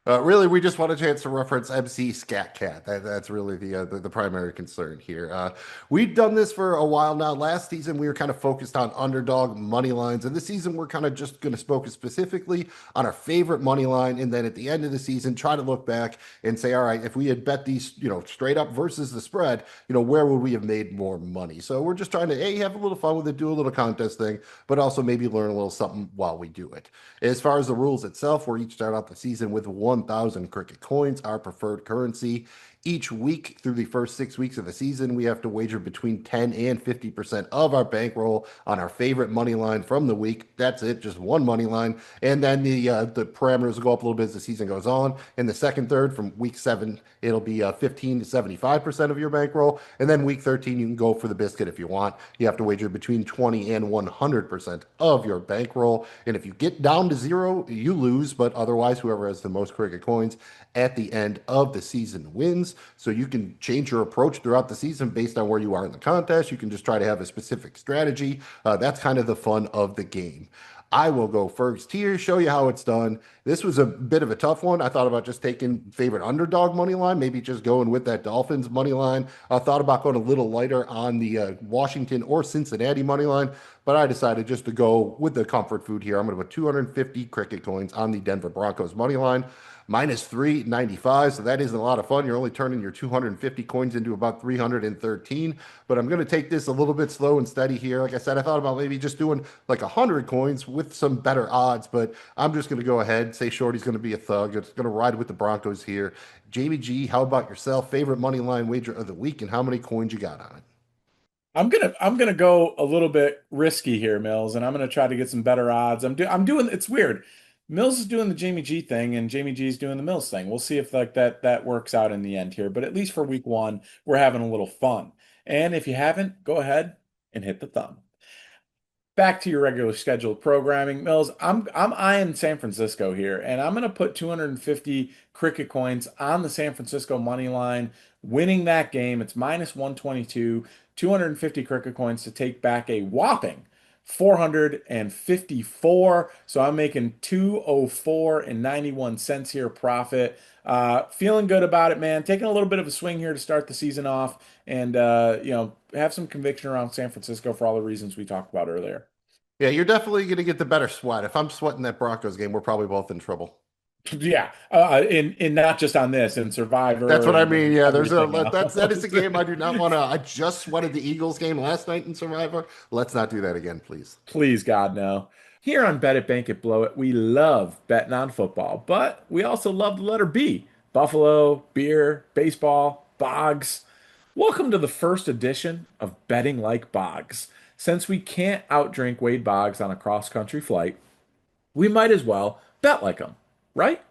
Really, we just want a chance to reference MC Scat Cat. That's really the primary concern here. We've done this for a while now. Last season, we were kind of focused on underdog money lines, and this season, we're kind of just going to focus specifically on our favorite money line. And then at the end of the season, try to look back and say, all right, if we had bet these, straight up versus the spread, where would we have made more money? So we're just trying to have a little fun with it, do a little contest thing, but also maybe learn a little something while we do it. As far as the rules itself, we're each start out the season with 1,000 cricket coins, our preferred currency. Each week through the first 6 weeks of the season, we have to wager between 10 and 50% of our bankroll on our favorite money line from the week. That's it, just one money line. And then the parameters will go up a little bit as the season goes on. In the second third, from week 7, it'll be 15 to 75% of your bankroll. And then week 13, you can go for the biscuit if you want. You have to wager between 20 and 100% of your bankroll. And if you get down to zero, you lose. But otherwise, whoever has the most cricket coins at the end of the season wins. So you can change your approach throughout the season based on where you are in the contest. You can just try to have a specific strategy. That's kind of the fun of the game. I will go first here, show you how it's done. This was a bit of a tough one. I thought about just taking favorite underdog money line, maybe just going with that Dolphins money line. I thought about going a little lighter on the Washington or Cincinnati money line, but I decided just to go with the comfort food here. I'm going to put 250 cricket coins on the Denver Broncos money line. -395, so that isn't a lot of fun. You're only turning your 250 coins into about 313. But I'm going to take this a little bit slow and steady here. Like I said, I thought about maybe just doing like 100 coins with some better odds, but I'm just going to go ahead, say Shorty's going to be a thug. It's going to ride with the Broncos here. Jamie G, how about yourself? Favorite money line wager of the week, and how many coins you got on it? I'm gonna go a little bit risky here, Mills, and I'm gonna try to get some better odds. I'm doing it's weird. Mills is doing the Jamie G thing, and Jamie G is doing the Mills thing. We'll see if like that works out in the end here. But at least for week one, we're having a little fun. And if you haven't, go ahead and hit the thumb. Back to your regular scheduled programming, Mills. I'm eyeing San Francisco here, and I'm gonna put 250 cricket coins on the San Francisco money line, winning that game. It's -122, 250 cricket coins to take back a whopping 454. So I'm making 204 and 91 cents here profit. Feeling good about it, man. Taking a little bit of a swing here to start the season off and have some conviction around San Francisco for all the reasons we talked about earlier. Yeah, you're definitely going to get the better sweat. If I'm sweating that Broncos game, we're probably both in trouble. Yeah, in not just on this, in That's Survivor what I and mean. in Yeah, everything that is the else. game I do not want to. I just sweated the Eagles game last night in Survivor. Let's not do that again, please. Please, God, no. Here on Bet It, Bank It, Blow It, we love betting on football, but we also love the letter B. Buffalo, beer, baseball, Boggs. Welcome to the first edition of Betting Like Boggs. Since we can't outdrink Wade Boggs on a cross-country flight, we might as well bet like him, right?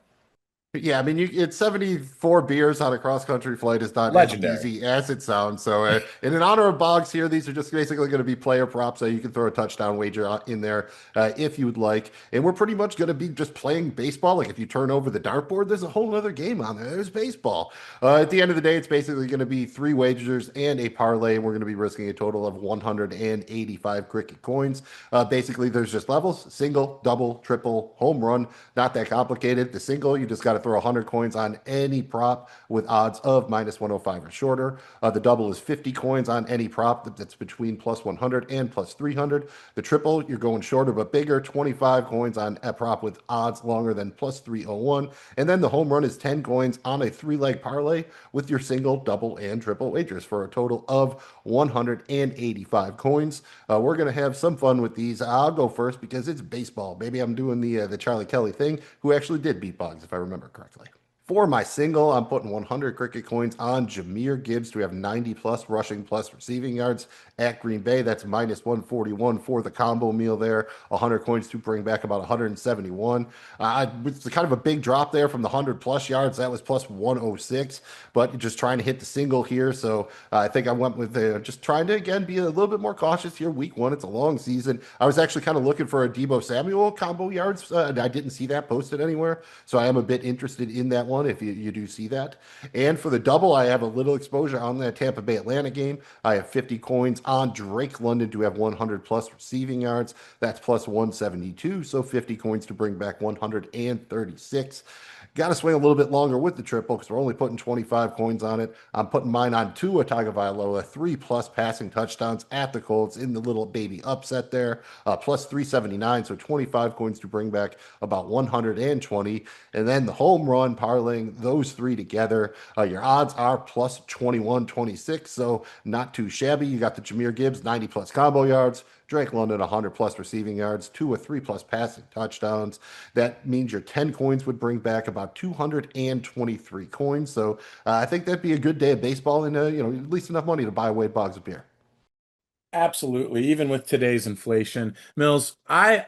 Yeah, I mean, it's 74 beers on a cross-country flight is not as Legendary. easy as it sounds. So, in honor of Boggs here, these are just basically going to be player props. So you can throw a touchdown wager in there if you would like. And we're pretty much going to be just playing baseball. Like if you turn over the dartboard, there's a whole other game on there. There's baseball. At the end of the day, it's basically going to be three wagers and a parlay. And we're going to be risking a total of 185 cricket coins. Basically, there's just levels: single, double, triple, home run. Not that complicated. The single, you just got to throw 100 coins on any prop with odds of minus 105 or shorter. The double is 50 coins on any prop that's between plus 100 and plus 300. The triple, you're going shorter but bigger, 25 coins on a prop with odds longer than plus 301. And then the home run is 10 coins on a three-leg parlay with your single, double, and triple wagers for a total of 185 coins. We're going to have some fun with these. I'll go first because it's baseball. Maybe I'm doing the Charlie Kelly thing, who actually did beat Boggs, if I remember correctly. For my single, I'm putting 100 cricket coins on Jahmyr Gibbs to have 90 plus rushing plus receiving yards at Green Bay. That's minus 141 for the combo meal there. 100 coins to bring back about 171. It's kind of a big drop there from the 100 plus yards. That was plus 106, but just trying to hit the single here. So I think I went with just trying to, again, be a little bit more cautious here. Week one, it's a long season. I was actually kind of looking for a Debo Samuel combo yards. I didn't see that posted anywhere. So I am a bit interested in that one if you do see that. And for the double, I have a little exposure on that Tampa Bay Atlanta game. I have 50 coins on Drake London to have 100 plus receiving yards. That's plus 172. So 50 coins to bring back 136. Got to swing a little bit longer with the triple because we're only putting 25 coins on it. I'm putting mine on Tua Tagovailoa, 3+ passing touchdowns at the Colts in the little baby upset there, plus 379. So 25 coins to bring back about 120. And then the home run parlaying those three together. Your odds are plus 21-26. So not too shabby. You got the Jahmyr Gibbs, 90 plus combo yards. Drake London, 100 plus receiving yards, 2 or 3 plus passing touchdowns. That means your 10 coins would bring back about 223 coins. So I think that'd be a good day of baseball and, at least enough money to buy Wade Boggs of beer. Absolutely. Even with today's inflation, Mills, I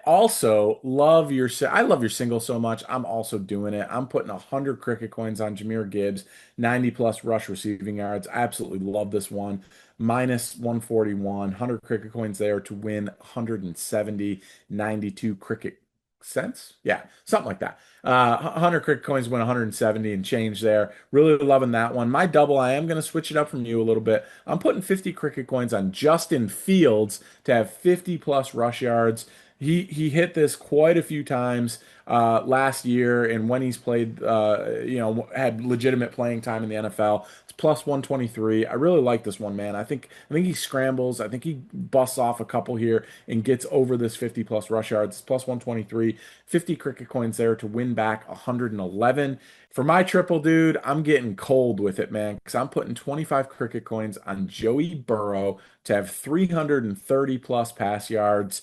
love your single so much. I'm also doing it. I'm putting 100 cricket coins on Jahmyr Gibbs, 90 plus rush receiving yards. I absolutely love this one. Minus 141, 100 cricket coins there to win 170, 92 cricket cents. Yeah, something like that. 100 cricket coins win 170 and change there. Really loving that one. My double, I am going to switch it up from you a little bit. I'm putting 50 cricket coins on Justin Fields to have 50 plus rush yards. He hit this quite a few times last year, and when he's played, had legitimate playing time in the NFL, it's plus 123. I really like this one, man. I think he scrambles. I think he busts off a couple here and gets over this 50 plus rush yards. It's plus 123. 50 cricket coins there to win back 111. For my triple, dude, I'm getting cold with it, man, because I'm putting 25 cricket coins on Joey Burrow to have 330 plus pass yards.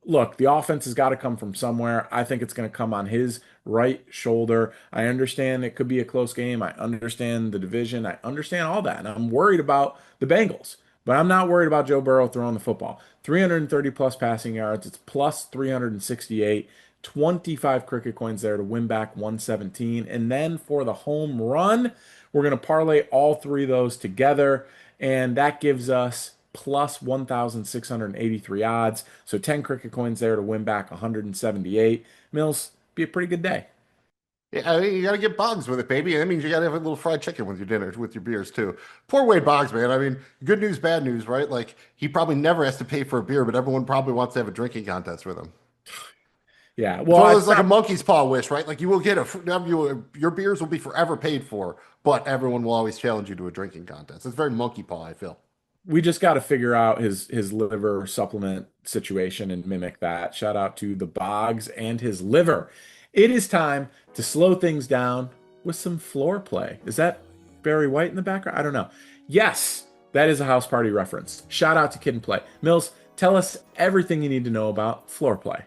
Look, the offense has got to come from somewhere. I think it's going to come on his right shoulder. I understand it could be a close game. I understand the division. I understand all that. And I'm worried about the Bengals, but I'm not worried about Joe Burrow throwing the football. 330 plus passing yards. It's plus 368. 25 cricket coins there to win back 117. And then for the home run, we're going to parlay all three of those together. And that gives us plus 1,683 odds. So 10 cricket coins there to win back 178. Mills, be a pretty good day. Yeah, I mean, you got to get Boggs with it, baby. That means you got to have a little fried chicken with your dinner, with your beers too. Poor Wade Boggs, man. I mean, good news, bad news, right? Like he probably never has to pay for a beer, but everyone probably wants to have a drinking contest with him. Yeah, It's well, one of I've those like a stopped. monkey's paw wish, right? Like you will get your beers will be forever paid for, but everyone will always challenge you to a drinking contest. It's very monkey paw, I feel. We just got to figure out his liver supplement situation and mimic that. Shout out to the Boggs and his liver. It is time to slow things down with some floor play. Is that Barry White in the background? I don't know. Yes, that is a house party reference. Shout out to Kid and Play. Mills, tell us everything you need to know about floor play.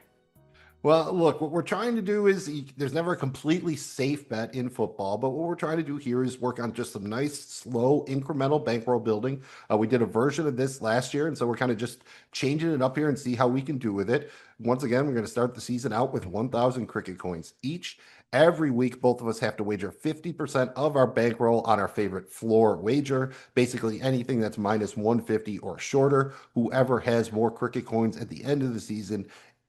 Well, look, what we're trying to do is there's never a completely safe bet in football, but what we're trying to do here is work on just some nice, slow, incremental bankroll building. We did a version of this last year, and so we're kind of just changing it up here and see how we can do with it. Once again, we're going to start the season out with 1,000 cricket coins each. Every week, both of us have to wager 50% of our bankroll on our favorite floor wager, basically anything that's minus 150 or shorter. Whoever has more cricket coins at the end of the season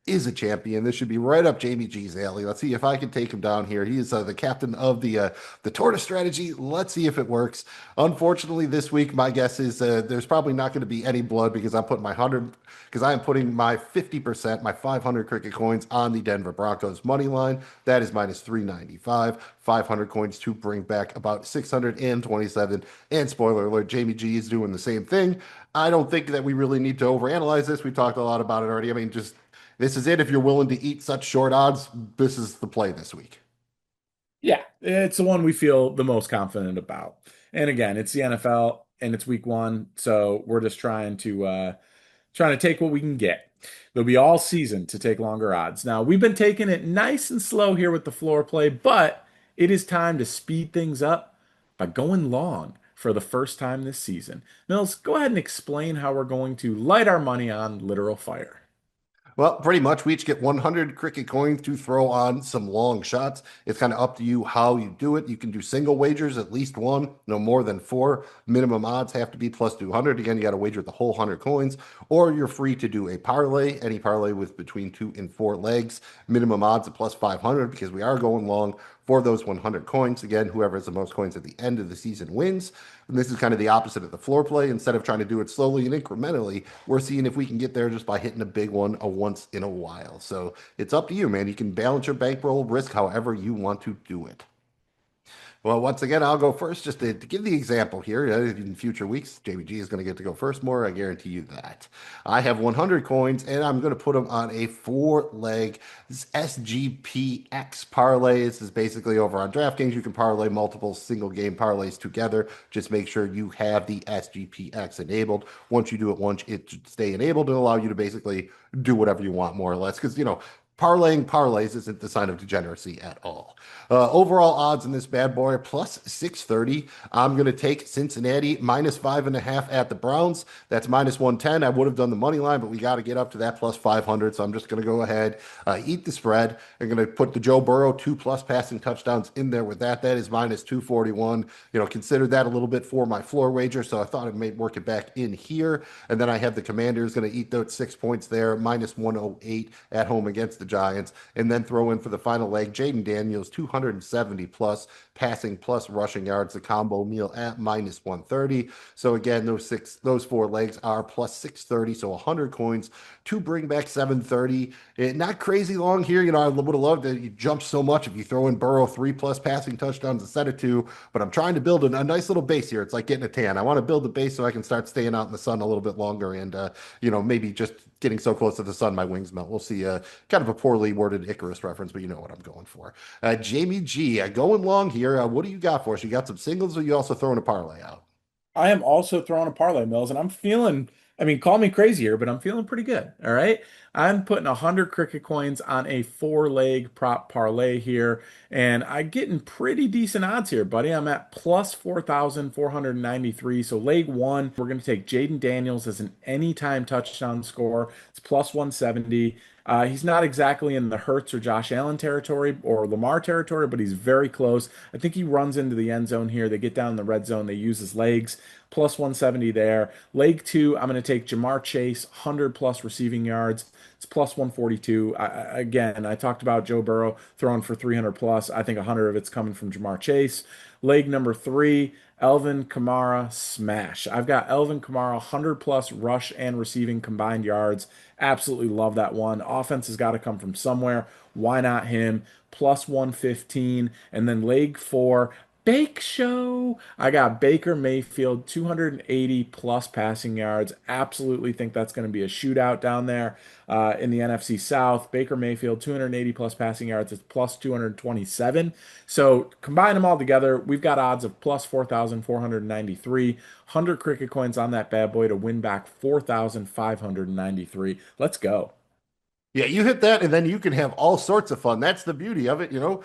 is a champion. This should be right up Jamie G's alley. Let's see if I can take him down here. He is the captain of the tortoise strategy. Let's see if it works. Unfortunately, this week my guess is there's probably not going to be any blood because I am putting my 50%, my 500 cricket coins on the Denver Broncos money line. That is minus 395. 500 coins to bring back about 627. And spoiler alert, Jamie G is doing the same thing. I don't think that we really need to overanalyze this. We talked a lot about it already. I mean, just this is it. If you're willing to eat such short odds, this is the play this week. Yeah, it's the one we feel the most confident about. And again, it's the NFL and it's week one, so we're just trying to take what we can get. There'll be all season to take longer odds. Now, we've been taking it nice and slow here with the floor play, but it is time to speed things up by going long for the first time this season. Mills, go ahead and explain how we're going to light our money on literal fire. Well, pretty much we each get 100 cricket coins to throw on some long shots. It's kind of up to you how you do it. You can do single wagers, at least one, no more than four. Minimum odds have to be plus 200. Again, you got to wager the whole 100 coins, or you're free to do a parlay, any parlay with between 2 and 4 legs. Minimum odds at plus 500 because we are going long for those 100 coins. Again, whoever has the most coins at the end of the season wins. And this is kind of the opposite of the floor play. Instead of trying to do it slowly and incrementally, we're seeing if we can get there just by hitting a big one a once in a while. So it's up to you, man. You can balance your bankroll risk however you want to do it. Well, once again, I'll go first just to give the example here. In future weeks, JBG is going to get to go first more. I guarantee you that. I have 100 coins and I'm going to put them on a 4 leg SGPX parlay. This is basically over on DraftKings. You can parlay multiple single game parlays together. Just make sure you have the SGPX enabled. Once you do it once, it should stay enabled and allow you to basically do whatever you want, more or less. Because, parlaying parlays isn't the sign of degeneracy at all. Overall odds in this bad boy are plus 630. I'm going to take Cincinnati minus 5.5 at the Browns. That's minus 110. I would have done the money line, but we got to get up to that plus 500. So I'm just going to go ahead, eat the spread. I'm going to put the Joe Burrow 2+ passing touchdowns in there with that. That is minus 241. Consider that a little bit for my floor wager. So I thought it may work it back in here. And then I have the Commanders going to eat those 6 points there, minus 108 at home against the Giants, and then throw in for the final leg Jaden Daniels 270 plus passing plus rushing yards, the combo meal at minus 130. So again, those 4 legs are plus 630, so 100 coins to bring back 730. Not crazy long here. I would have loved that you jump so much if you throw in Burrow 3+ passing touchdowns instead of 2, but I'm trying to build a nice little base here. It's like getting a tan. I want to build the base so I can start staying out in the sun a little bit longer and maybe just getting so close to the sun my wings melt. We'll see. Kind of a poorly worded Icarus reference, but you know what I'm going for. Jamie G, going long here. What do you got for us? You got some singles, or you also throwing a parlay out? I am also throwing a parlay, Mills, and I'm feeling, I mean, call me crazy here, but I'm feeling pretty good. All right. I'm putting 100 cricket coins on a 4 leg prop parlay here, and I'm getting pretty decent odds here, buddy. I'm at plus 4,493. So leg one, we're going to take Jaden Daniels as an anytime touchdown score. It's plus 170. He's not exactly in the Hurts or Josh Allen territory or Lamar territory, but he's very close. I think he runs into the end zone here. They get down in the red zone. They use his legs. plus 170 there. Leg two, I'm going to take Jamar Chase, 100 plus receiving yards. It's plus 142. Again, I talked about Joe Burrow throwing for 300 plus. I think 100 of it's coming from Jamar Chase. Leg number three, Elvin Kamara smash. I've got Elvin Kamara 100 plus rush and receiving combined yards. Absolutely love that one. Offense has got to come from somewhere. Why not him? Plus 115. And then leg four, Bake Show. I got Baker Mayfield, 280 plus passing yards. Absolutely think that's going to be a shootout down there in the NFC South. Baker Mayfield, 280 plus passing yards. It's plus 227. So combine them all together, we've got odds of plus 4,493. 100 cricket coins on that bad boy to win back 4,593. Let's go. Yeah, you hit that, and then you can have all sorts of fun. That's the beauty of it, you know.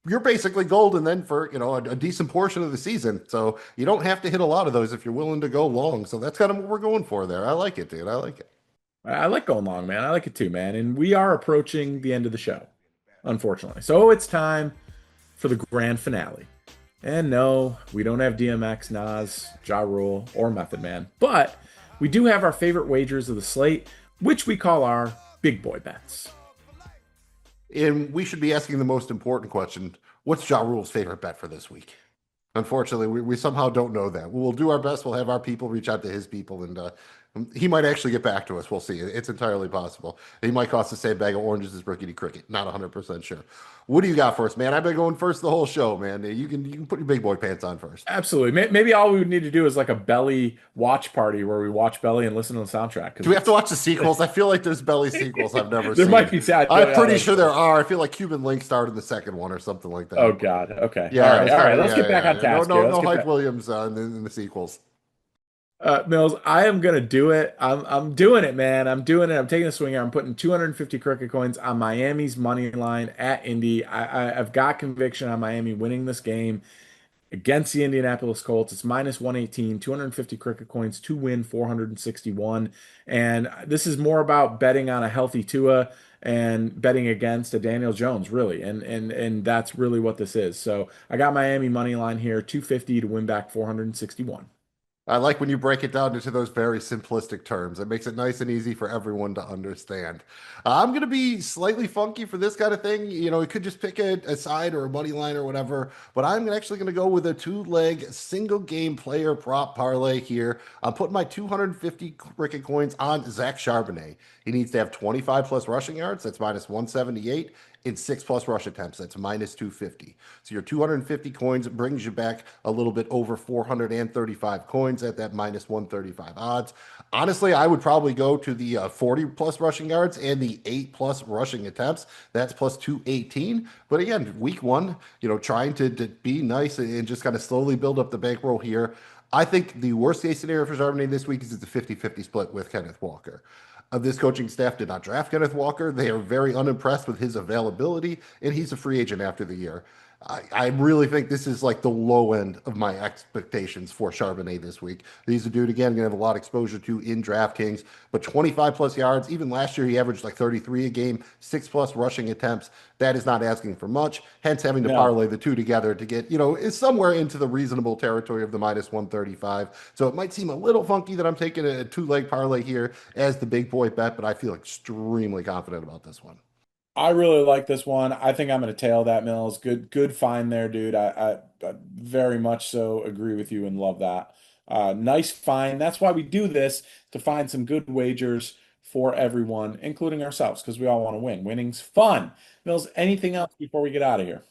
You're basically golden then for a decent portion of the season. So you don't have to hit a lot of those if you're willing to go long. So that's kind of what we're going for there. I like it, dude. I like it. I like going long, man. I like it too, man. And we are approaching the end of the show, unfortunately. So it's time for the grand finale. And no, we don't have DMX, Nas, Ja Rule, or Method Man, but we do have our favorite wagers of the slate, which we call our big boy bets. And we should be asking the most important question: what's Ja Rule's favorite bet for this week? Unfortunately, we somehow don't know that. We'll do our best. We'll have our people reach out to his people, and he might actually get back to us. We'll see. It's entirely possible. He might cost the same bag of oranges as Rickety Cricket. Not 100% sure. What do you got for us, man? I've been going first the whole show, man. You can put your big boy pants on first. Absolutely. Maybe all we would need to do is like a Belly watch party where we watch Belly and listen to the soundtrack. Do we have to watch the sequels? I feel like there's Belly sequels I've never There seen. might be sad. I'm pretty sure there are. I feel like Cuban Link starred in the second one or something like that. Oh God. Okay. Yeah. All right. Let's get back on task No, here. no, Let's no get Hype back. Williams in the sequels. Mills, I am gonna do it. I'm doing it, man. I'm doing it. I'm taking a swing here. I'm putting 250 cricket coins on Miami's money line at Indy. I've got conviction on Miami winning this game against the Indianapolis Colts. It's minus 118, 250 cricket coins to win 461. And this is more about betting on a healthy Tua and betting against a Daniel Jones, really. And that's really what this is. So I got Miami money line here, 250 to win back 461. I like when you break it down into those very simplistic terms. It makes it nice and easy for everyone to understand. I'm going to be slightly funky for this kind of thing. It could just pick a side or a money line or whatever, but I'm actually going to go with a two-leg single game player prop parlay here. I'm putting my 250 cricket coins on Zach Charbonnet. He needs to have 25 plus rushing yards. That's minus 178. In 6 plus rush attempts. That's minus 250. So your 250 coins brings you back a little bit over 435 coins at that minus 135 odds. Honestly, I would probably go to the 40 plus rushing yards and the 8 plus rushing attempts. That's plus 218. But again, week one, trying to be nice and just kind of slowly build up the bankroll here. I think the worst case scenario for Charbonnet this week is it's a 50-50 split with Kenneth Walker. This coaching staff did not draft Kenneth Walker. They are very unimpressed with his availability, and he's a free agent after the year. I really think this is like the low end of my expectations for Charbonnet this week. He's a dude, again, going to have a lot of exposure to in DraftKings, but 25 plus yards. Even last year, he averaged like 33 a game, 6 plus rushing attempts. That is not asking for much, hence having to parlay the two together to get, is somewhere into the reasonable territory of the minus 135. So it might seem a little funky that I'm taking a two-leg parlay here as the big boy bet, but I feel extremely confident about this one. I really like this one. I think I'm going to tail that, Mills. Good find there, dude. I very much so agree with you and love that. Nice find. That's why we do this, to find some good wagers for everyone, including ourselves, because we all want to win. Winning's fun. Mills, anything else before we get out of here?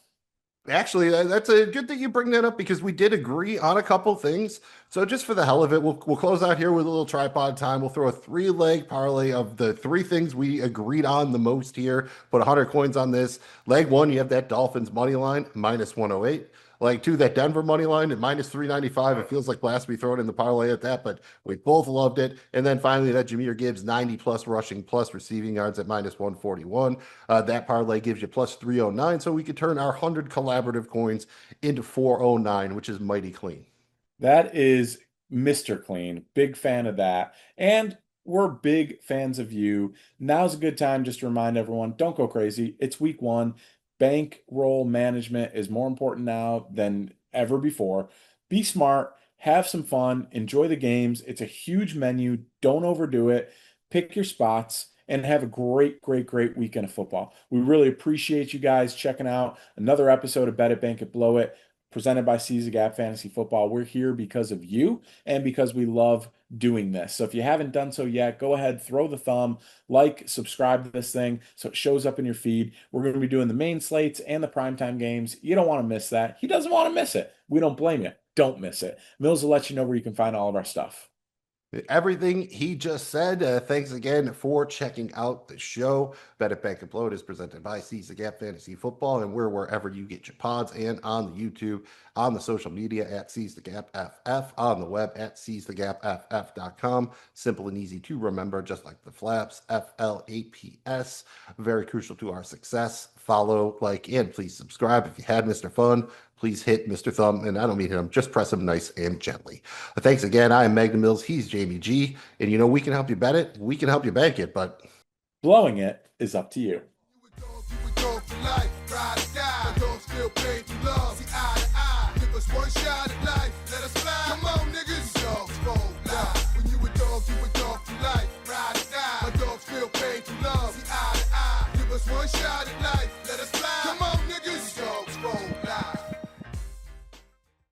Actually, that's a good thing you bring that up because we did agree on a couple things. So just for the hell of it, we'll close out here with a little tripod time. We'll throw a three-leg parlay of the three things we agreed on the most here. Put 100 coins on this. Leg one, you have that Dolphins money line, minus 108. Leg two, that Denver money line at minus 395. It feels like blasphemy throwing in the parlay at that, but we both loved it. And then finally, that Jahmyr Gibbs 90 plus rushing plus receiving yards at minus 141. That parlay gives you plus 309. So we could turn our 100 collaborative coins into 409, which is mighty clean. That is Mr. Clean. Big fan of that. And we're big fans of you. Now's a good time just to remind everyone, don't go crazy. It's week one. Bankroll management is more important now than ever before. Be smart. have some fun, enjoy the games. It's a huge menu. Don't overdo it. Pick your spots and have a great, great, great weekend of football. We really appreciate you guys checking out another episode of Bet It, Bank It, Blow It, presented by Seize the Gap Fantasy Football. We're here because of you and because we love doing this. So if you haven't done so yet, go ahead, throw the thumb, like, subscribe to this thing so it shows up in your feed. We're going to be doing the main slates and the primetime games. You don't want to miss that. He doesn't want to miss it. We don't blame you. Don't miss it. Mills will let you know where you can find all of our stuff. Everything he just said. Thanks again for checking out the show. Bet It Bank and Blow It is presented by Seize the Gap Fantasy Football, and we're wherever you get your pods and on the YouTube, on the social media at Seize the Gap FF, on the web at seizethegapff.com. Simple and easy to remember, just like the flaps. FLAPS. Very crucial to our success. Follow, like, and please subscribe. If you had Mr. Fun, please hit Mr. Thumb, and I don't mean him, just press him nice and gently. Thanks again. I am Magnum Mills. He's Jamie G. And we can help you bet it. We can help you bank it, but blowing it is up to you. One shot at life, let us fly. Come on, niggas. Dogs roll loud. When you a dog for life. Ride or die. My dogs feel pain through love. See eye to eye. Give us one shot at life.